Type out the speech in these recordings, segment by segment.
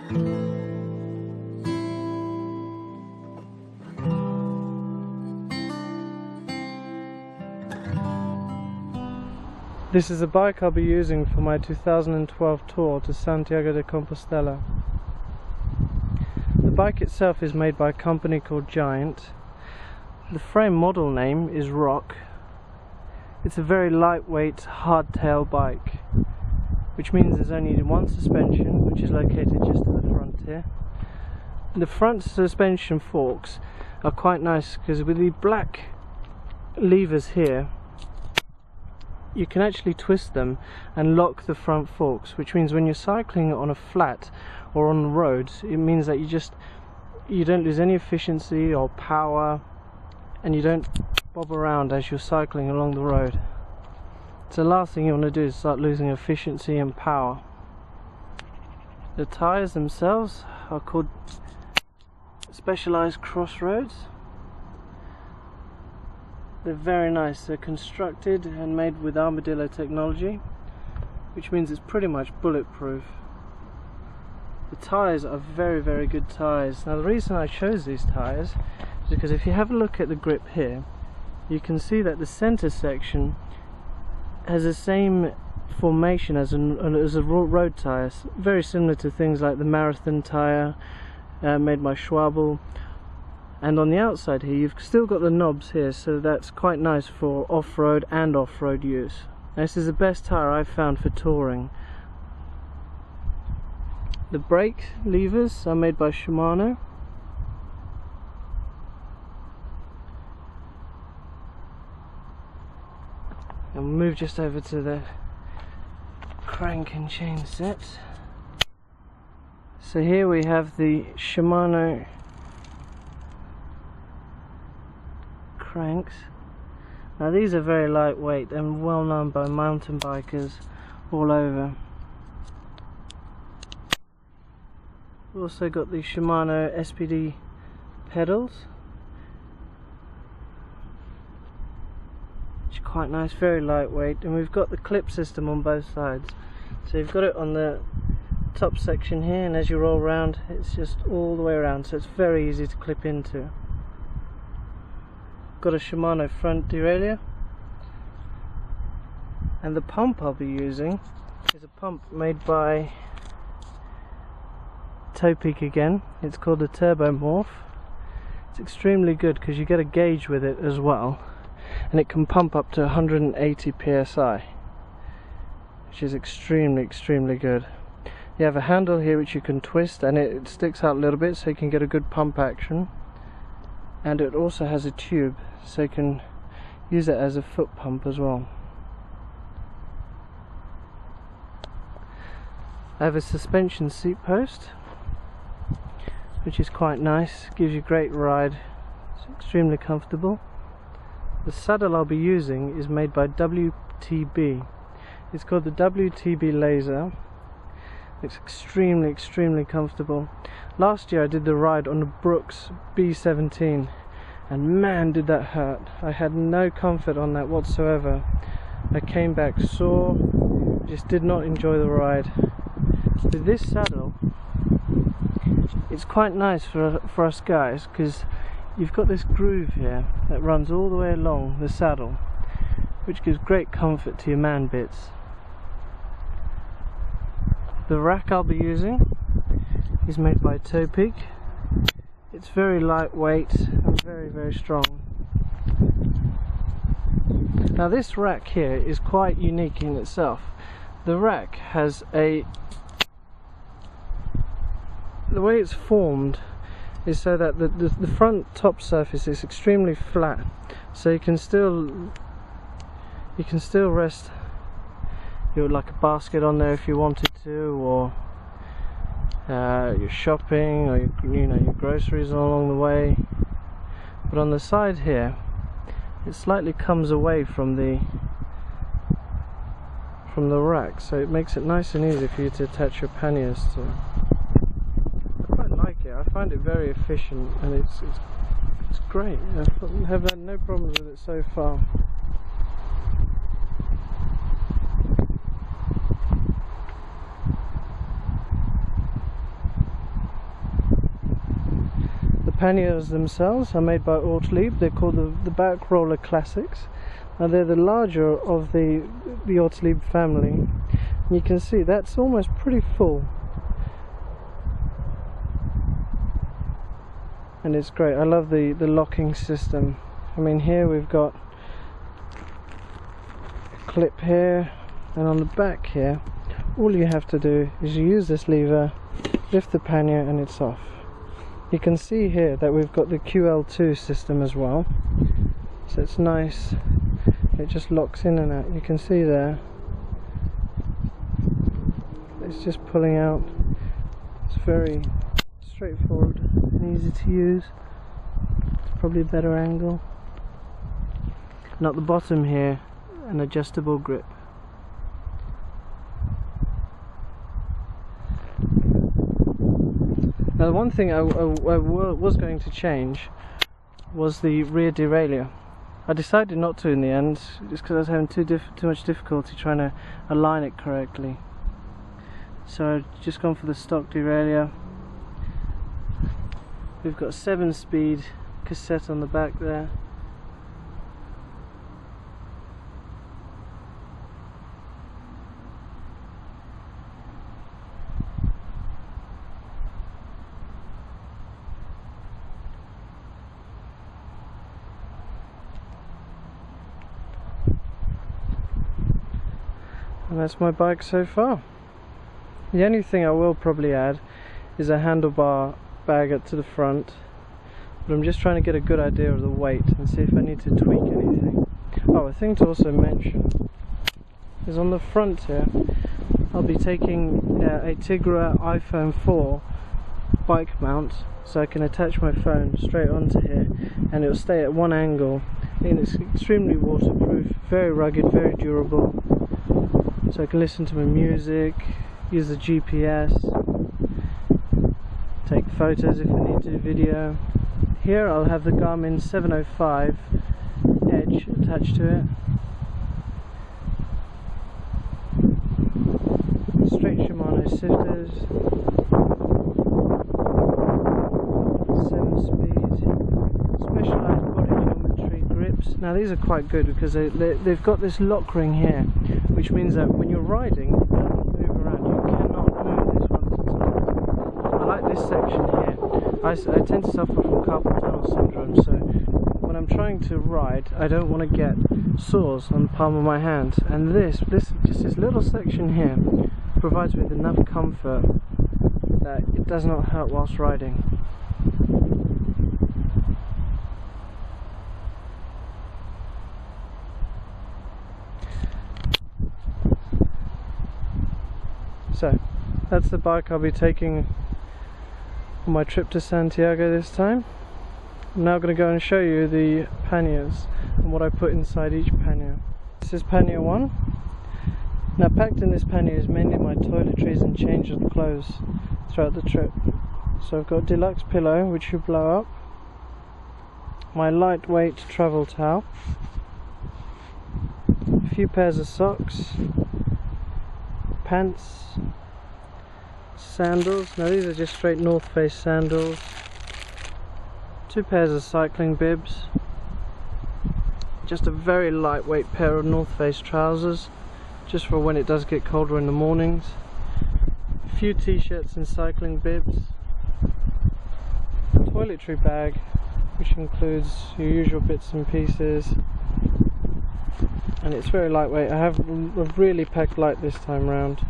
This is a bike I'll be using for my 2012 tour to Santiago de Compostela. The bike itself is made by a company called Giant. The frame model name is Rock. It's a very lightweight hardtail bike, which means there's only one suspension, which is located just at the front here. The front suspension forks are quite nice because with the black levers here you can actually twist them and lock the front forks, which means when you're cycling on a flat or on the roads, it means that you don't lose any efficiency or power, and you don't bob around as you're cycling along the road. So the last thing you want to do is start losing efficiency and power. The tyres themselves are called Specialized Crossroads. They're very nice. They're constructed and made with armadillo technology, which means it's pretty much bulletproof. The tyres are very, very good tyres. Now the reason I chose these tyres is because if you have a look at the grip here, you can see that the center section has the same formation as a road tyre, very similar to things like the marathon tyre made by Schwabel. And on the outside here you've still got the knobs here, so that's quite nice for off-road and off-road use. Now, this is the best tyre I've found for touring. The brake levers are made by Shimano. And we'll move just over to the crank and chain set. So here we have the Shimano cranks. Now these are very lightweight and well known by mountain bikers all over. We've also got the Shimano SPD pedals, which are quite nice, very lightweight, and we've got the clip system on both sides. So you've got it on the top section here, and as you roll around it's just all the way around, so it's very easy to clip into. Got a Shimano front derailleur, and the pump I'll be using is a pump made by Topeak again. It's called a Turbo Morph. It's extremely good because you get a gauge with it as well, and it can pump up to 180 psi, which is extremely good. You have a handle here which you can twist, and it sticks out a little bit so you can get a good pump action. And it also has a tube, so you can use it as a foot pump as well. I have a suspension seat post, which is quite nice, gives you a great ride, it's extremely comfortable. The saddle I'll be using is made by WTB. It's called the WTB Laser. It's extremely comfortable. Last year I did the ride on the Brooks B17, and man did that hurt. I had no comfort on that whatsoever. I came back sore, just did not enjoy the ride. With this saddle, it's quite nice for us guys, because you've got this groove here that runs all the way along the saddle, which gives great comfort to your man bits. The rack I'll be using is made by Topeak. It's very lightweight and very strong. Now this rack here is quite unique in itself. The rack has the way it's formed is so that the front top surface is extremely flat, so you can still rest like a basket on there if you wanted to, or your shopping, or your groceries along the way. But on the side here it slightly comes away from the rack, so it makes it nice and easy for you to attach your panniers to. I quite like it. I find it very efficient, and it's great. I have had no problems with it so far. panniers themselves are made by Ortlieb. They're called the back roller classics. Now they're the larger of the Ortlieb family. And you can see that's almost pretty full. And it's great. I love the locking system. I mean, here we've got a clip here, and on the back here all you have to do is you use this lever, lift the pannier, and it's off. You can see here that we've got the QL2 system as well, so it's nice. It just locks in and out. You can see there it's just pulling out. It's very straightforward and easy to use. It's probably a better angle. And at the bottom here, an adjustable grip. Now the one thing I was going to change was the rear derailleur. I decided not to in the end, just because I was having too much difficulty trying to align it correctly. So I've just gone for the stock derailleur. We've got 7-speed cassette on the back there. And that's my bike so far. The only thing I will probably add is a handlebar bag up to the front, but I'm just trying to get a good idea of the weight and see if I need to tweak anything. Oh, a thing to also mention is on the front here I'll be taking a Tigra iPhone 4 bike mount, so I can attach my phone straight onto here and it'll stay at one angle, and it's extremely waterproof, very rugged, very durable, so I can listen to my music, use the GPS, take photos if I need to, video. Here I'll have the Garmin 705 Edge attached to it. Straight Shimano sifters, 7-speed, specialised body geometry grips. Now these are quite good because they've got this lock ring here, which means that when you're riding, you don't move around. You cannot move this one. I like this section here. I tend to suffer from carpal tunnel syndrome, so when I'm trying to ride, I don't want to get sores on the palm of my hand. And this little section here provides me with enough comfort that it does not hurt whilst riding. So that's the bike I'll be taking on my trip to Santiago this time. I'm now going to go and show you the panniers and what I put inside each pannier. This is pannier 1. Now packed in this pannier is mainly my toiletries and change of clothes throughout the trip. So I've got a deluxe pillow which you blow up, my lightweight travel towel, a few pairs of socks, pants, sandals. Now these are just straight North Face sandals, 2 pairs of cycling bibs, just a very lightweight pair of North Face trousers just for when it does get colder in the mornings, a few t-shirts and cycling bibs, toiletry bag which includes your usual bits and pieces, and it's very lightweight. I've really packed light this time round.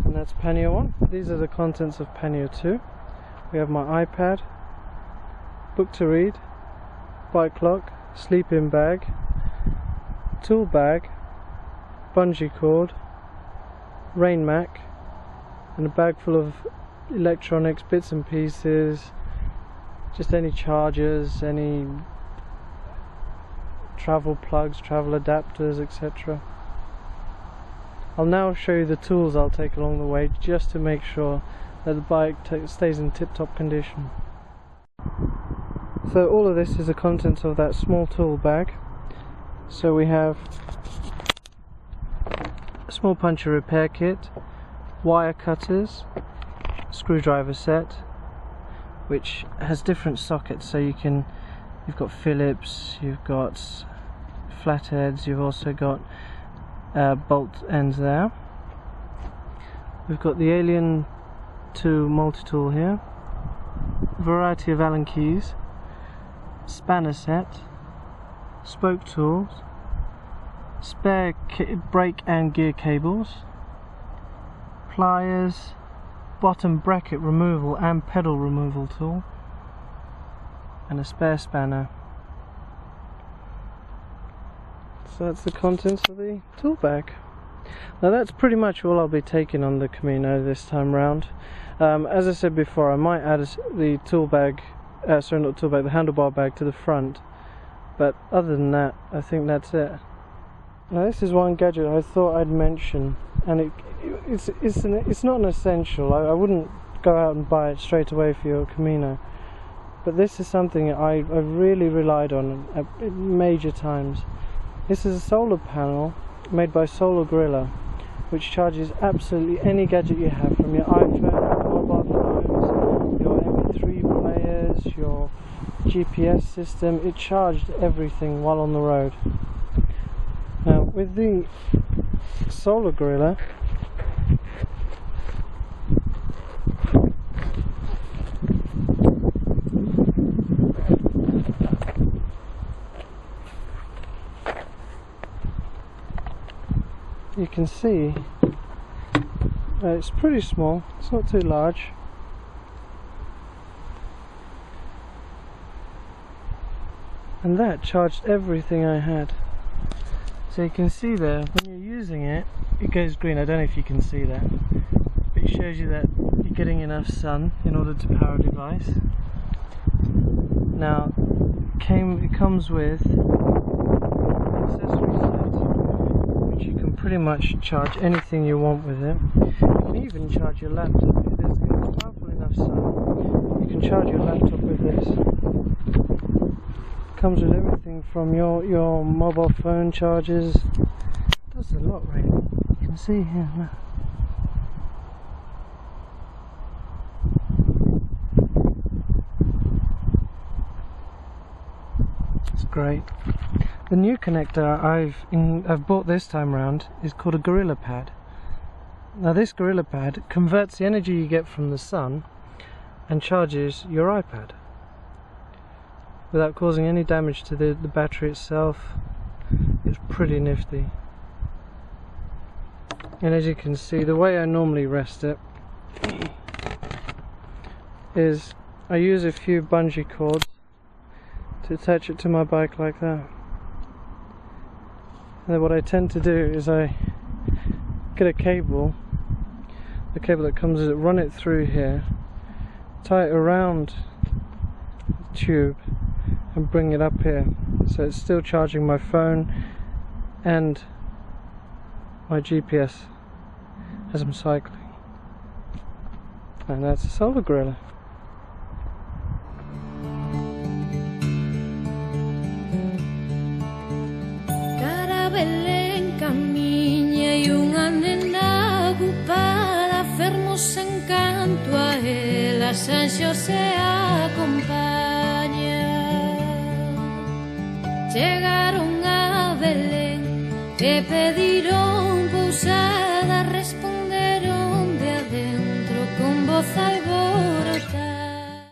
And that's pannier 1. These are the contents of pannier 2. We have my iPad, book to read, bike lock, sleep-in bag, tool bag, bungee cord, rain mac, and a bag full of electronics, bits and pieces, just any chargers, any travel plugs, travel adapters, etc. I'll now show you the tools I'll take along the way, just to make sure that the bike stays in tip-top condition. So all of this is the contents of that small tool bag. So we have a small puncture repair kit, wire cutters, screwdriver set, which has different sockets, so you've got Phillips, you've got flatheads, you've also got bolt ends there. We've got the Alien 2 multi-tool here, a variety of Allen keys, spanner set, spoke tools, spare brake and gear cables, pliers, bottom bracket removal and pedal removal tool, and a spare spanner. So that's the contents of the tool bag. Now that's pretty much all I'll be taking on the Camino this time round. As I said before, I might add the tool bag, the handlebar bag to the front, but other than that, I think that's it. Now this is one gadget I thought I'd mention, and it's not an essential. I wouldn't go out and buy it straight away for your Camino, but this is something I've really relied on at major times. This is a solar panel made by Solar Gorilla, which charges absolutely any gadget you have, from your iPhone, your mobile phones, your MP3 players, your GPS system. It charged everything while on the road. Now with the Solar Gorilla, you can see it's pretty small, it's not too large. And that charged everything I had. So you can see there, when you're using it, it goes green. I don't know if you can see that, but it shows you that you're getting enough sun in order to power a device. Now, it comes with an accessory set, which you can pretty much charge anything you want with it. You can even charge your laptop. If there's powerful enough sun, you can charge your laptop with this. Comes with everything from your mobile phone chargers. Does a lot really. You can see here. Look. It's great. The new connector I've bought this time round is called a Gorilla Pad. Now this Gorilla Pad converts the energy you get from the sun and charges your iPad without causing any damage to the battery itself. It's pretty nifty. And as you can see, the way I normally rest it is I use a few bungee cords to attach it to my bike like that. And then what I tend to do is I get a cable, the cable that comes with it, run it through here, tie it around the tube and bring it up here, so it's still charging my phone and my GPS as I'm cycling. And that's a Solar Gorilla. Y una nena ocupada, fermos encanto a él, a San José acompaña. Llegaron a Belén, que pidieron posada, respondieron de adentro con voz algo